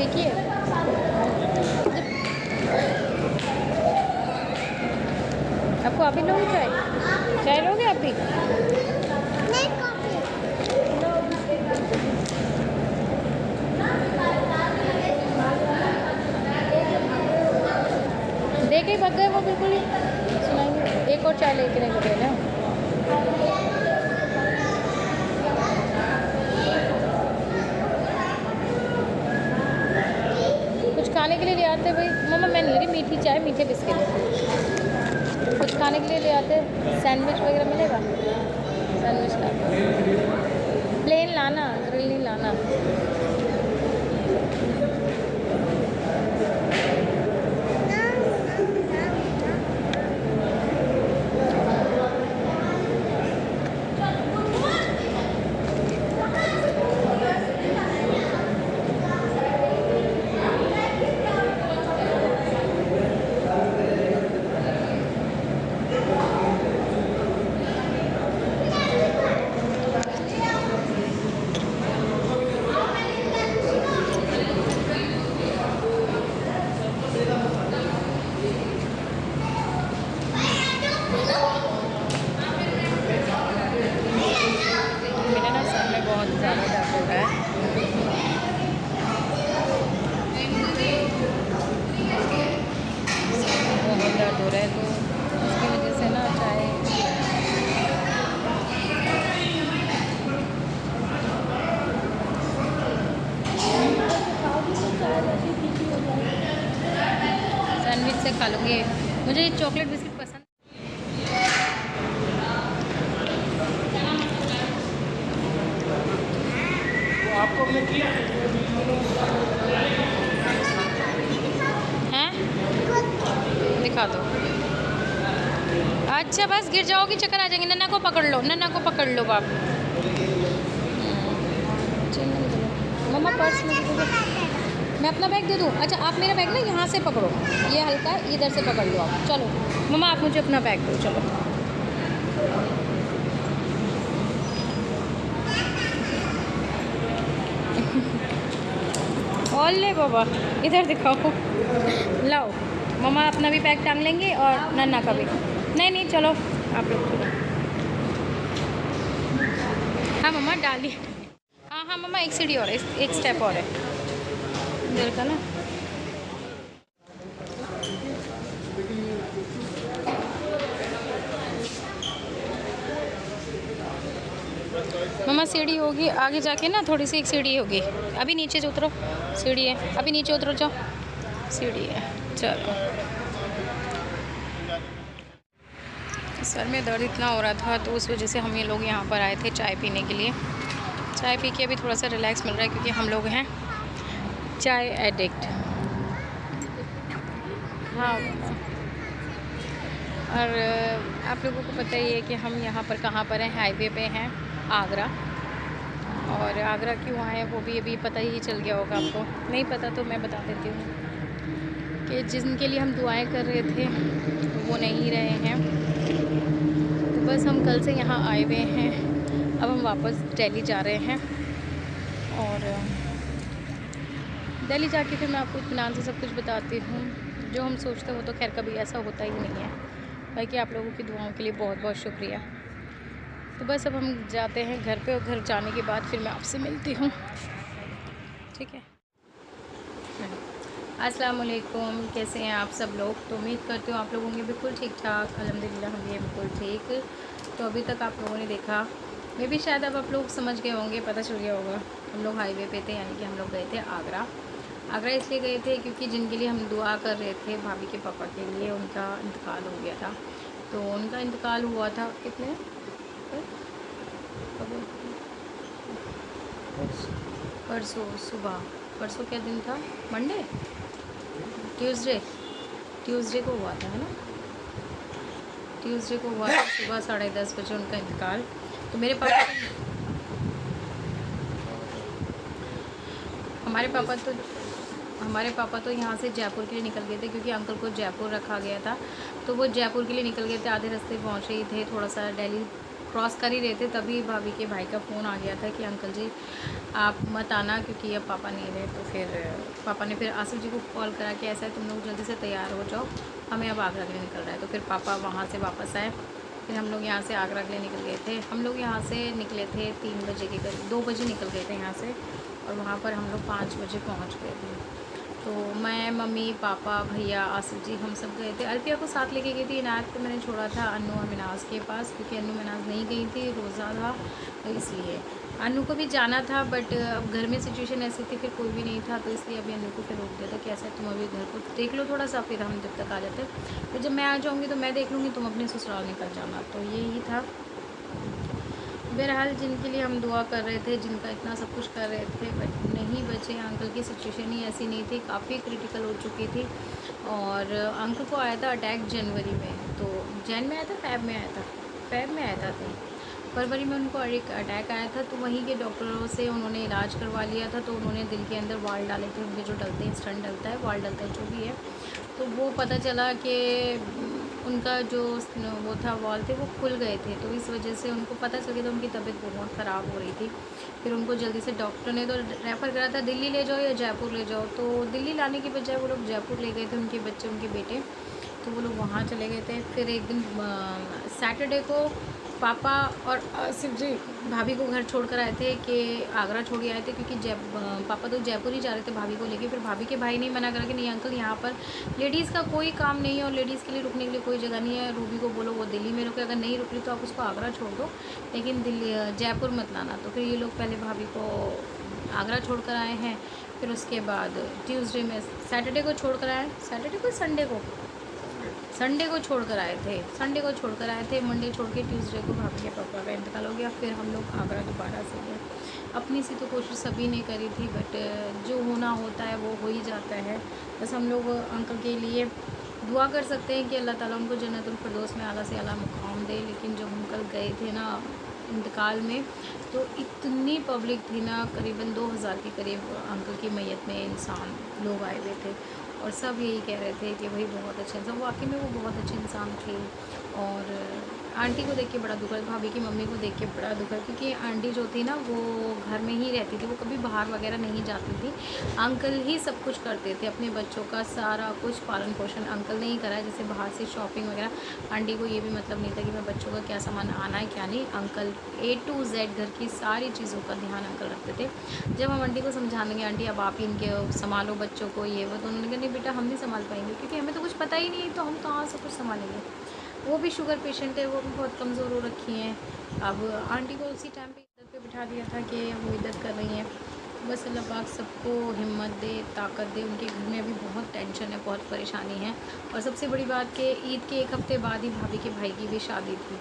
देखिए आपको अभी लोगे चाय? चाय लोगे आप भी? नहीं कॉफी। देख ही भग गए वो बिल्कुल ही। सुनाइए एक और चाय लेके नहीं गए ना। कुछ खाने के लिए ले आते भाई। मम्मा मैं नहीं ले रही मीठी चाय, मीठे बिस्किट। कुछ खाने के लिए ले आते। सैंडविच वगैरह मिलेगा? सैंडविच ला, प्लेन लाना, ग्रिल नहीं लाना। मेरे ना सर में बहुत ज़्यादा दर्द हो रहा है। बहुत दर्द हो रहा है तो उसकी वजह से ना चाहे सैंडविच से खा लूँगी। मुझे ये चॉकलेट बिस्किट पसंद। आपको हैं? दिखा दो। अच्छा बस गिर जाओगी, चक्कर आ जाएंगे। नन्ना को पकड़ लो, नन्ना को पकड़ लो बाप। मम्मा पर्स मुझे दे दो। मैं अपना बैग दे दूँ? अच्छा आप मेरा बैग ना यहाँ से पकड़ो, ये हल्का इधर से पकड़ लो आप। चलो मम्मा आप मुझे अपना बैग दो। चलो और ले बाबा, इधर दिखाओ। लाओ मम्मा अपना भी बैग टांग लेंगे और नन्ना का भी। नहीं नहीं चलो आप लोग चलो। हाँ मम्मा डालिए। हाँ हाँ मम्मा एक सीढ़ी और है, एक स्टेप और है इधर का ना। मम्मा सीढ़ी होगी आगे जाके ना, थोड़ी सी एक सीढ़ी होगी। अभी नीचे से उतरो, सीढ़ी है, अभी नीचे उतरो जाओ, सीढ़ी है। चलो सर में दर्द इतना हो रहा था तो उस वजह से हम ये लोग यहाँ पर आए थे चाय पीने के लिए। चाय पी के अभी थोड़ा सा रिलैक्स मिल रहा है क्योंकि हम लोग हैं चाय एडिक्ट। हाँ और आप लोगों को पता ही है कि हम यहाँ पर कहाँ पर हैं, हाईवे पे हैं, आगरा। और आगरा क्यों आए वो भी अभी पता ही चल गया होगा आपको। नहीं पता तो मैं बता देती हूँ कि जिनके लिए हम दुआएं कर रहे थे वो नहीं रहे हैं। तो बस हम कल से यहाँ आए हुए हैं, अब हम वापस दिल्ली जा रहे हैं। और दिल्ली जाके फिर मैं आपको इत्मीनान से सब कुछ बताती हूँ। जो हम सोचते हैं वो तो खैर कभी ऐसा होता ही नहीं है। बाकी आप लोगों की दुआओं के लिए बहुत बहुत शुक्रिया। तो बस अब हम जाते हैं घर पे और घर जाने के बाद फिर मैं आपसे मिलती हूँ, ठीक है। अस्सलाम वालेकुम, कैसे हैं आप सब लोग? तो उम्मीद करती हूँ आप लोग होंगे बिल्कुल ठीक ठाक। अल्हम्दुलिल्लाह हम भी बिल्कुल ठीक। तो अभी तक आप लोगों ने देखा, मे भी शायद अब आप लोग समझ गए होंगे, पता चल गया होगा। हम लोग हाईवे पे थे, यानी कि हम लोग गए थे आगरा। आगरा इसलिए गए थे क्योंकि जिनके लिए हम दुआ कर रहे थे भाभी के पापा के लिए, उनका इंतकाल हो गया था। तो उनका इंतकाल हुआ था कितने परसों सुबह। परसों क्या दिन था? मंडे, ट्यूसडे को हुआ था, है ना? ट्यूसडे को हुआ था सुबह 10:30 बजे उनका इंतकाल। तो मेरे पापा, हमारे पापा तो यहाँ से जयपुर के लिए निकल गए थे क्योंकि अंकल को जयपुर रखा गया था। तो वो जयपुर के लिए निकल गए थे, आधे रास्ते पहुँचे ही थे। थोड़ा सा दिल्ली क्रॉस कर ही रहे थे तभी भाभी के भाई का फ़ोन आ गया था कि अंकल जी आप मत आना क्योंकि अब पापा नहीं रहे। तो फिर पापा ने फिर आसिफ जी को कॉल करा कि ऐसा है तुम लोग जल्दी से तैयार हो जाओ, हमें अब आगरा के लिए निकल रहा है। तो फिर पापा वहाँ से वापस आए। फिर हम लोग यहाँ से आगरा के लिए निकल गए थे। हम लोग यहाँ से निकले थे 3 बजे के करीब, 2 बजे निकल गए थे यहाँ से और वहाँ पर हम लोग 5 बजे पहुँच गए थे। तो मैं, मम्मी, पापा, भैया, आसिफ जी हम सब गए थे। अल्फिया को साथ लेके गई थी। इनायत को मैंने छोड़ा था अन्नू और मिनाज के पास क्योंकि अन्नू मिनाज नहीं गई थी, रोज़ा था तो इसलिए। अन्नू को भी जाना था बट अब घर में सिचुएशन ऐसी थी, फिर कोई भी नहीं था तो इसलिए अभी अन्नू को फिर रोक दिया था कि ऐसा है तुम अभी घर को देख लो थोड़ा सा, फिर हम जब तक आ जाते फिर जब मैं आ जाऊँगी तो मैं देख लूँगी, तुम अपने ससुराल निकल जाना। तो यही था। बहरहाल जिनके लिए हम दुआ कर रहे थे, जिनका इतना सब कुछ कर रहे थे बट नहीं बचे। अंकल की सिचुएशन ही ऐसी नहीं थी, काफ़ी क्रिटिकल हो चुकी थी और अंकल को आया था अटैक जनवरी में। तो जैन में आया था, फैब में आया था, फैब में आया था तो फरवरी में उनको एक अटैक आया था। तो वहीं के डॉक्टरों से उन्होंने इलाज करवा लिया था। तो उन्होंने दिल के अंदर वाल डाले थे, उनके जो डलते हैं, स्टंट डलता है, वाल डलता है जो भी है। तो वो पता चला कि उनका जो वो था वॉल थे वो खुल गए थे। तो इस वजह से उनको पता चल गया था उनकी तबीयत बहुत ख़राब हो रही थी। फिर उनको जल्दी से डॉक्टर ने तो रेफ़र करा था दिल्ली ले जाओ या जयपुर ले जाओ। तो दिल्ली लाने की बजाय वो लोग जयपुर ले गए थे, उनके बच्चे, उनके बेटे। तो वो लोग वहाँ चले गए थे। फिर एक दिन सैटरडे को पापा और आसिफ जी भाभी को घर छोड़ कर आए थे कि आगरा छोड़ के आए थे क्योंकि पापा तो जयपुर ही जा रहे थे भाभी को लेके। फिर भाभी के भाई ने मना करा कि नहीं अंकल यहाँ पर लेडीज़ का कोई काम नहीं है और लेडीज़ के लिए रुकने के लिए कोई जगह नहीं है। रूबी को बोलो वो दिल्ली में रुके, अगर नहीं रुक रही तो आप उसको आगरा छोड़ दो लेकिन दिल्ली जयपुर मत लाना। तो फिर ये लोग पहले भाभी को आगरा छोड़ कर आए हैं। फिर उसके बाद ट्यूसडे में, सैटरडे को छोड़ कर आए, सैटरडे को संडे को छोड़ कर आए थे, संडे को छोड़ कर आए थे। मंडे छोड़ के ट्यूसडे को भाभी के पापा का इंतकाल हो गया। फिर हम लोग आगरा दोबारा से गए। अपनी सी तो कोशिश सभी ने करी थी बट जो होना होता है वो हो ही जाता है। बस हम लोग अंकल के लिए दुआ कर सकते हैं कि अल्लाह ताला उनको जन्नतुल फिरदौस में आला से आला मुकाम दे। लेकिन जब हम कल गए थे ना इंतकाल में तो इतनी पब्लिक थी ना, करीबन 2000 के करीब अंकल की मैयत में इंसान लोग आए हुए थे और सब यही कह रहे थे कि भाई बहुत अच्छे इंसान, वाकई में वो बहुत अच्छे इंसान थे। और आंटी को देख के बड़ा दुख है, भाभी की मम्मी को देख के बड़ा दुख है क्योंकि आंटी जो थी ना वो घर में ही रहती थी, वो कभी बाहर वगैरह नहीं जाती थी। अंकल ही सब कुछ करते थे, अपने बच्चों का सारा कुछ पालन पोषण अंकल ने ही करा है। जैसे बाहर से शॉपिंग वगैरह आंटी को ये भी मतलब नहीं था कि मैं बच्चों का क्या सामान आना है क्या नहीं। अंकल A to Z घर की सारी चीज़ों का ध्यान अंकल रखते थे। जब हम आंटी को समझाने लगे आंटी अब आप ही इनके संभालो बच्चों को ये वो, तो उन्होंने कहा नहीं बेटा हम नहीं संभाल पाएंगे क्योंकि हमें तो कुछ पता ही नहीं, तो हम कहाँ से कुछ संभालेंगे। वो भी शुगर पेशेंट है, वो भी बहुत कमज़ोर हो रखी हैं। अब आंटी को उसी टाइम पे इधर पे बिठा दिया था कि वो इधर कर रही हैं। बस अल्लाह पाक सबको हिम्मत दे, ताकत दे। उनके घर में अभी बहुत टेंशन है, बहुत परेशानी है। और सबसे बड़ी बात कि ईद के 1 हफ़्ते बाद ही भाभी के भाई की भी शादी थी।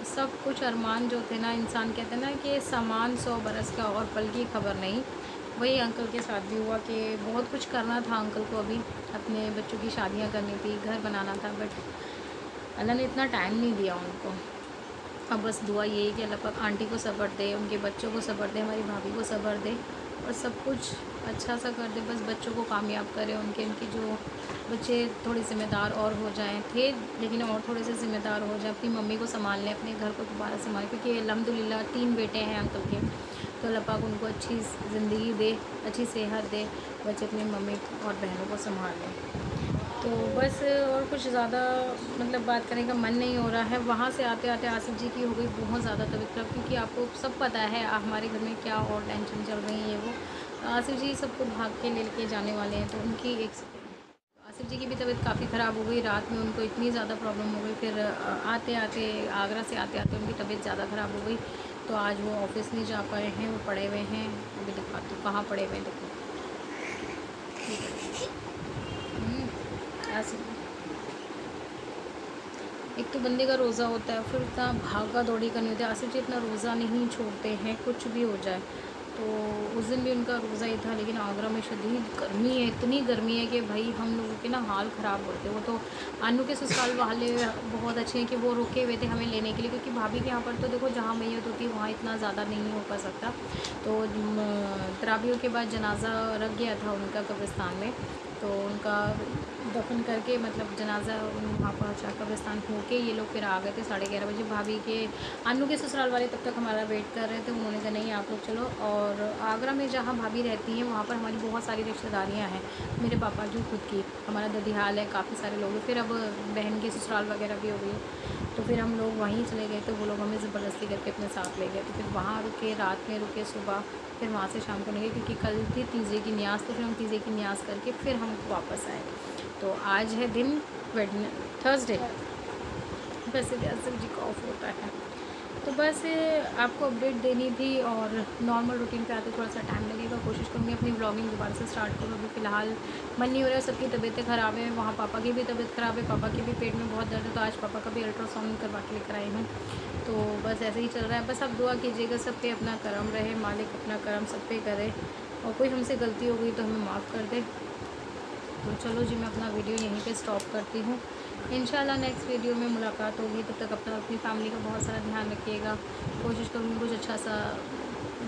सब कुछ अरमान जो थे ना, इंसान कहते हैं ना कि सामान 100 बरस का और पल की खबर नहीं, वही अंकल के साथ भी हुआ कि बहुत कुछ करना था अंकल को। अभी अपने बच्चों की शादियां करनी थी, घर बनाना था बट अल्लाह ने इतना टाइम नहीं दिया उनको। अब बस दुआ यही कि अल्लाह पाक आंटी को सब्र दे, उनके बच्चों को सब्र दे, हमारी भाभी को सब्र दे और सब कुछ अच्छा सा कर दे। बस बच्चों को कामयाब करे, उनके जो बच्चे थोड़े ज़िम्मेदार और हो जाएं, थे लेकिन और थोड़े से ज़िम्मेदार हो जाएं, अपनी मम्मी को संभाल लें, अपने घर को दोबारा संभालें क्योंकि अल्हम्दुलिल्लाह 3 बेटे हैं अंकल के। तो अल्लाह पाक उनको अच्छी ज़िंदगी दे, अच्छी सेहत दे, बच्चे अपनी मम्मी और बहनों को संभाल लें। तो बस और कुछ ज़्यादा मतलब बात करने का मन नहीं हो रहा है। वहाँ से आते आते आसिफ जी की हो गई बहुत ज़्यादा तबीयत खराब क्योंकि आपको सब पता है हमारे घर में क्या और टेंशन चल रही है। वो आसिफ जी सबको भाग के लेके जाने वाले हैं तो उनकी आसिफ जी की भी तबीयत काफ़ी ख़राब हो गई। रात में उनको इतनी ज़्यादा प्रॉब्लम हो गई, फिर आते आते आगरा से आते आते उनकी तबीयत ज़्यादा ख़राब हो गई। तो आज वो ऑफिस नहीं जा पाए हैं, वो पड़े हुए हैं। अभी दिखाती हूँ कहाँ पड़े हुए हैं, देखो आसिफ। एक तो बंदे का रोज़ा होता है, फिर इतना भागा दौड़ी करनी होती है। आसिफ जी इतना रोज़ा नहीं छोड़ते हैं कुछ भी हो जाए। तो उस दिन भी उनका रोज़ा ही था, लेकिन आगरा में शदीद गर्मी है, इतनी गर्मी है कि भाई हम लोगों के ना हाल ख़राब होते। वो तो अनु के ससुराल वाले बहुत अच्छे हैं कि वो रुके हुए थे हमें लेने के लिए, क्योंकि भाभी के यहाँ पर तो देखो जहाँ मैयत होती है वहाँ इतना ज़्यादा नहीं हो पा सकता। तो तरावियों के बाद जनाज़ा रख गया था उनका कब्रिस्तान में, तो उनका दफन करके मतलब जनाज़ा वहाँ पहुँचा कब्रिस्तान होके ये लोग फिर आ गए थे 11:30 बजे। भाभी के अनु के ससुराल वाले तब तक हमारा वेट कर रहे थे, उन्होंने कहा नहीं आप लोग चलो। और आगरा में जहाँ भाभी रहती हैं वहाँ पर हमारी बहुत सारी रिश्तेदारियाँ हैं, मेरे पापा जो खुद की, हमारा ददिहाल है, काफ़ी सारे लोग हैं। फिर अब बहन की ससुराल वगैरह भी हो गई, तो फिर हम लोग वहीं चले गए, तो वो लोग हमें ज़बरदस्ती करके अपने साथ ले गए। तो फिर वहाँ रुके, रात में रुके, सुबह फिर वहाँ से शाम को निकले, क्योंकि कल थी तीसरे की न्यास, तो फिर हम तीसरे की न्यास करके फिर हम वापस आए। तो आज है दिन थर्सडे, वैसे भी असर जी का ऑफ होता है। तो बस आपको अपडेट देनी थी, और नॉर्मल रूटीन पे आते थोड़ा सा टाइम लगेगा। कोशिश करूँगी अपनी ब्लॉगिंग दोबारा से स्टार्ट करूँ। अभी फ़िलहाल मन नहीं हो रहा है, सबकी तबीयतें ख़राब है, वहाँ पापा की भी तबीयत ख़राब है, पापा के भी पेट में बहुत दर्द है, तो आज पापा का भी अल्ट्रासाउंड करवा के लेकर आई हूँ। तो बस ऐसे ही चल रहा है। बस आप दुआ कीजिएगा सब पे अपना करम रहे, मालिक अपना करम सब पे करे, और कोई हमसे गलती हो गई तो हमें माफ़ कर दे। तो चलो जी, मैं अपना वीडियो यहीं पे स्टॉप करती हूँ। इंशाल्लाह नेक्स्ट वीडियो में मुलाकात होगी, तब तक अपनी फैमिली का बहुत सारा ध्यान रखिएगा। कोशिश करूँगी कुछ अच्छा सा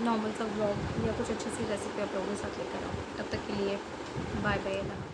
नॉर्मल सा ब्लॉग या कुछ अच्छी सी रेसिपी आप लोगों के साथ लेकर आऊँ। तब तक के लिए बाय बाय।